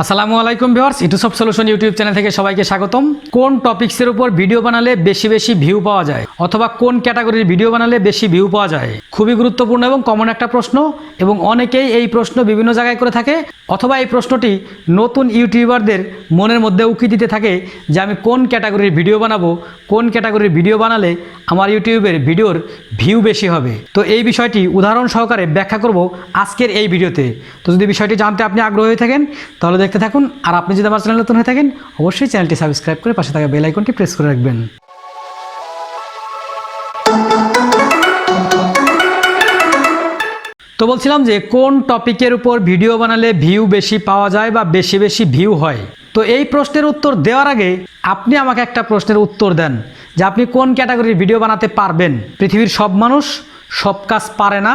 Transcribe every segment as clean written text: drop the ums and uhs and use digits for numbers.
আসসালামু আলাইকুম viewers, YouTube solution YouTube channel থেকে সবাইকে স্বাগতম। কোন টপিকসের উপর ভিডিও বানালে বেশি বেশি ভিউ পাওয়া যায় অথবা কোন ক্যাটাগরির ভিডিও বানালে বেশি ভিউ পাওয়া যায়, খুবই গুরুত্বপূর্ণ এবং কমন একটা প্রশ্ন এবং অনেকেই এই প্রশ্ন বিভিন্ন জায়গায় করে থাকে অথবা এই প্রশ্নটি নতুন ইউটিউবারদের মনের মধ্যে উকি দিতে থাকে যে আমি কোন ক্যাটাগরির ভিডিও বানাবো, কোন ক্যাটাগরির ভিডিও বানালে আমার ইউটিউবের ভিডিওর ভিউ বেশি হবে। তো এই বিষয়টি উদাহরণ সহকারে ব্যাখ্যা করব আজকের এই ভিডিওতে। তো যদি বিষয়টি জানতে আপনি আগ্রহী হয়ে থাকেন তাহলে দেখতে থাকুন, আর আপনি যদি আমার চ্যানেল নতুন হয়ে থাকেন অবশ্যই চ্যানেলটি সাবস্ক্রাইব করে পাশে থাকা বেল আইকনটি প্রেস করে রাখবেন। তো বলছিলাম যে কোন টপিকের উপর ভিডিও বানালে ভিউ বেশি পাওয়া যায় বা বেশি বেশি ভিউ হয়। তো এই প্রশ্নের উত্তর দেওয়ার আগে আপনি আমাকে একটা প্রশ্নের উত্তর দেন যে আপনি কোন ক্যাটাগরির ভিডিও বানাতে পারবেন। পৃথিবীর সব মানুষ সব কাজ পারে না,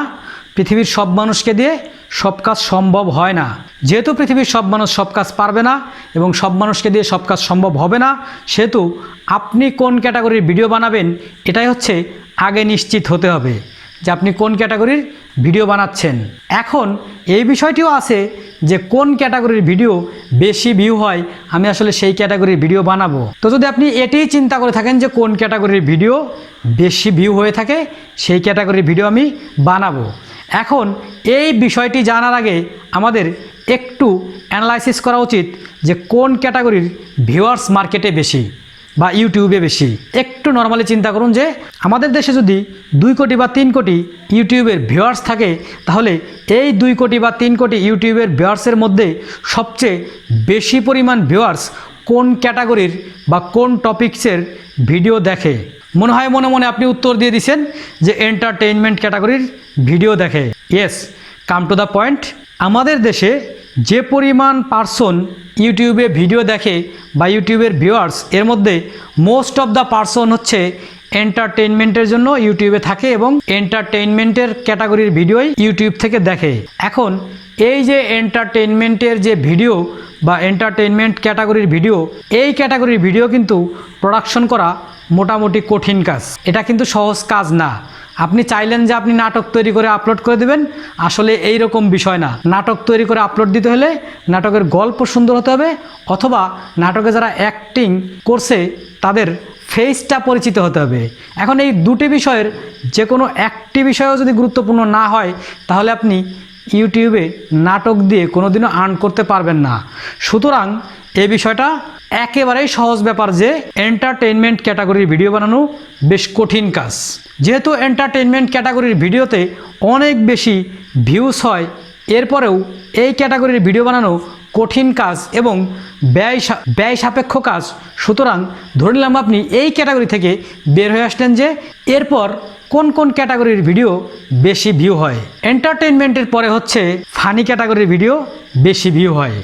পৃথিবীর সব মানুষকে দিয়ে সব কাজ সম্ভব হয় না। যেহেতু পৃথিবীর সব মানুষ সব কাজ পারবে না এবং সব মানুষকে দিয়ে সব কাজ সম্ভব হবে না, সেহেতু আপনি কোন ক্যাটাগরির ভিডিও বানাবেন এটাই হচ্ছে আগে নিশ্চিত হতে হবে যে আপনি কোন ক্যাটাগরির ভিডিও বানাচ্ছেন। এখন এই বিষয়টিও আছে যে কোন ক্যাটাগরির ভিডিও বেশি ভিউ হয়, আমি আসলে সেই ক্যাটাগরির ভিডিও বানাবো। তো যদি আপনি এটাই চিন্তা করে থাকেন যে কোন ক্যাটাগরির ভিডিও বেশি ভিউ হয়ে থাকে সেই ক্যাটাগরির ভিডিও আমি বানাবো। এখন এই বিষয়টি জানার আগে আমাদের একটু অ্যানালাইসিস করা উচিত যে কোন ক্যাটাগরির ভিউয়ার্স মার্কেটে বেশি বা ইউটিউবে বেশি। একটু নর্মালি চিন্তা করুন যে আমাদের দেশে যদি 2 কোটি বা 3 কোটি ইউটিউবের ভিউয়ার্স থাকে, তাহলে এই 2 কোটি বা 3 কোটি ইউটিউবের ভিউয়ার্সের মধ্যে সবচেয়ে বেশি পরিমাণ ভিউয়ার্স কোন ক্যাটাগরির বা কোন টপিকসের ভিডিও দেখে? মনে হয় মনে মনে আপনি উত্তর দিয়ে দিচ্ছেন যে এন্টারটেইনমেন্ট ক্যাটাগরির ভিডিও দেখে। Yes, come to the point. আমাদের দেশে যে পরিমাণ পার্সন ইউটিউবে ভিডিও দেখে বা ইউটিউবের ভিউয়ার্স, এর মধ্যে মোস্ট অফ দ্য পার্সন হচ্ছে এন্টারটেইনমেন্টের জন্য ইউটিউবে থাকে এবং এন্টারটেইনমেন্টের ক্যাটাগরির ভিডিওই ইউটিউব থেকে দেখে। এখন এই যে এন্টারটেইনমেন্টের যে ভিডিও বা এন্টারটেইনমেন্ট ক্যাটাগরির ভিডিও, এই ক্যাটাগরির ভিডিও কিন্তু প্রোডাকশন করা মোটামুটি কঠিন কাজ। এটা কিন্তু সহজ কাজ না। আপনি চাইলেন যে আপনি নাটক তৈরি করে আপলোড করে দেবেন, আসলে এই রকম বিষয় না। নাটক তৈরি করে আপলোড দিতে হলে নাটকের গল্প সুন্দর হতে হবে অথবা নাটকে যারা অ্যাক্টিং করছে তাদের ফেসটা পরিচিত হতে হবে। এখন এই দুটি বিষয়ের যে কোনো একটি বিষয়ও যদি গুরুত্বপূর্ণ না হয় তাহলে আপনি ইউটিউবে নাটক দিয়ে কোনোদিনও আর্ন করতে পারবেন না। সুতরাং এই বিষয়টা একেবারেই সহজ ব্যাপার যে এন্টারটেইনমেন্ট ক্যাটাগরির ভিডিও বানানো বেশ কঠিন কাজ। যেহেতু এন্টারটেইনমেন্ট ক্যাটাগরির ভিডিওতে অনেক বেশি ভিউজ হয়, এরপরেও এই ক্যাটাগরির ভিডিও বানানো কঠিন কাজ এবং ব্যয় সাপেক্ষ কাজ। সুতরাং ধরে নিলাম আপনি এই ক্যাটাগরি থেকে বের হয়ে আসলেন যে এরপর কোন কোন ক্যাটাগরির ভিডিও বেশি ভিউ হয়। এন্টারটেইনমেন্টের পরে হচ্ছে ফানি ক্যাটাগরির ভিডিও বেশি ভিউ হয়।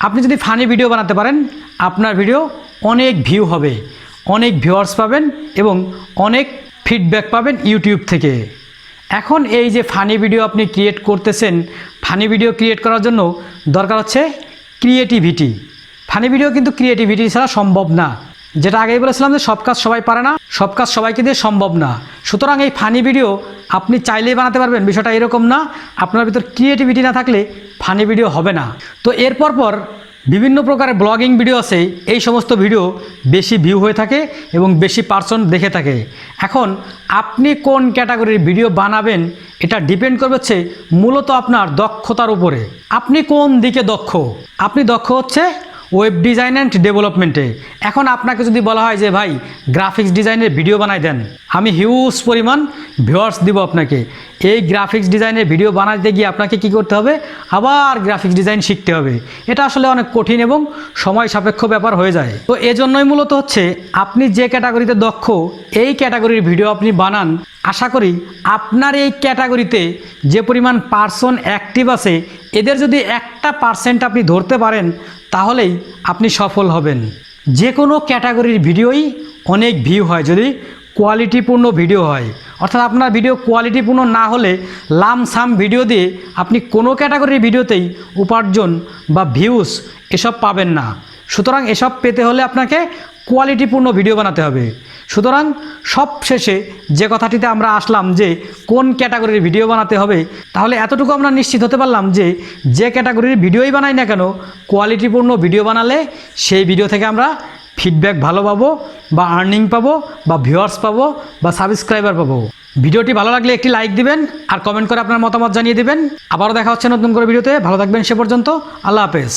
আপনি যদি ফানি ভিডিও বানাতে পারেন আপনার ভিডিও অনেক ভিউ হবে, অনেক ভিউয়ার্স পাবেন এবং অনেক ফিডব্যাক পাবেন ইউটিউব থেকে। এখন এই যে ফানি ভিডিও আপনি ক্রিয়েট করতেছেন, ফানি ভিডিও ক্রিয়েট করার জন্য দরকার হচ্ছে ক্রিয়েটিভিটি। ফানি ভিডিও কিন্তু ক্রিয়েটিভিটি ছাড়া সম্ভব না। যেটা আগেই বলেছিলাম যে সব কাজ সবাই পারে না, সব কাজ সবাইকে দিয়ে সম্ভব না। সুতরাং এই ফানি ভিডিও আপনি চাইলেই বানাতে পারবেন, বিষয়টা এরকম না। আপনার ভিতর ক্রিয়েটিভিটি না থাকলে ফানি ভিডিও হবে না। তো এরপর বিভিন্ন প্রকারের ব্লগিং ভিডিও আছে, এই সমস্ত ভিডিও বেশি ভিউ হয়ে থাকে এবং বেশি পার্সন দেখে থাকে। এখন আপনি কোন ক্যাটাগরির ভিডিও বানাবেন এটা ডিপেন্ড করবে হচ্ছে মূলত আপনার দক্ষতার উপরে। আপনি কোন দিকে দক্ষ? আপনি দক্ষ হচ্ছে ওয়েব ডিজাইন অ্যান্ড ডেভেলপমেন্টে। এখন আপনাকে যদি বলা হয় যে ভাই গ্রাফিক্স ডিজাইনের ভিডিও বানাই দেন, আমি হিউজ পরিমাণ ভিউয়ার্স দিব আপনাকে। এই গ্রাফিক্স ডিজাইনের ভিডিও বানাতে গিয়ে আপনাকে কি করতে হবে? আবার গ্রাফিক্স ডিজাইন শিখতে হবে। এটা আসলে অনেক কঠিন এবং সময় সাপেক্ষ ব্যাপার হয়ে যায়। তো এজন্যই মূলত হচ্ছে আপনি যে ক্যাটাগরিতে দক্ষ এই ক্যাটাগরির ভিডিও আপনি বানান। আশা করি আপনার এই ক্যাটাগরিতে যে পরিমাণ পার্সন অ্যাক্টিভ আছে এদের যদি 1% আপনি ধরতে পারেন তাহলেই আপনি সফল হবেন। যে কোনো ক্যাটাগরির ভিডিওই অনেক ভিউ হয় যদি কোয়ালিটিপূর্ণ ভিডিও হয়। অর্থাৎ আপনার ভিডিও কোয়ালিটিপূর্ণ না হলে লামসাম ভিডিও দিয়ে আপনি কোনো ক্যাটাগরির ভিডিওতেই উপার্জন বা ভিউজ এসব পাবেন না। সুতরাং এসব পেতে হলে আপনাকে কোয়ালিটিপূর্ণ ভিডিও বানাতে হবে। সুতরাং সবশেষে যে কথাটিতে আমরা আসলাম যে কোন ক্যাটাগরির ভিডিও বানাতে হবে, তাহলে এতটুকু আমরা নিশ্চিত হতে পারলাম যে ক্যাটাগরির ভিডিওই বানাই না কেন, কোয়ালিটিপূর্ণ ভিডিও বানালে সেই ভিডিও থেকে আমরা ফিডব্যাক ভালো পাবো, বা আর্নিং পাবো, বা ভিউয়ার্স পাবো, বা সাবস্ক্রাইবার পাবো। ভিডিওটি ভালো লাগলে একটি লাইক দিবেন আর কমেন্ট করে আপনার মতামত জানিয়ে দিবেন। আবারও দেখা হচ্ছে নতুন করে ভিডিওতে। ভালো থাকবেন সে পর্যন্ত। আল্লাহ হাফেজ।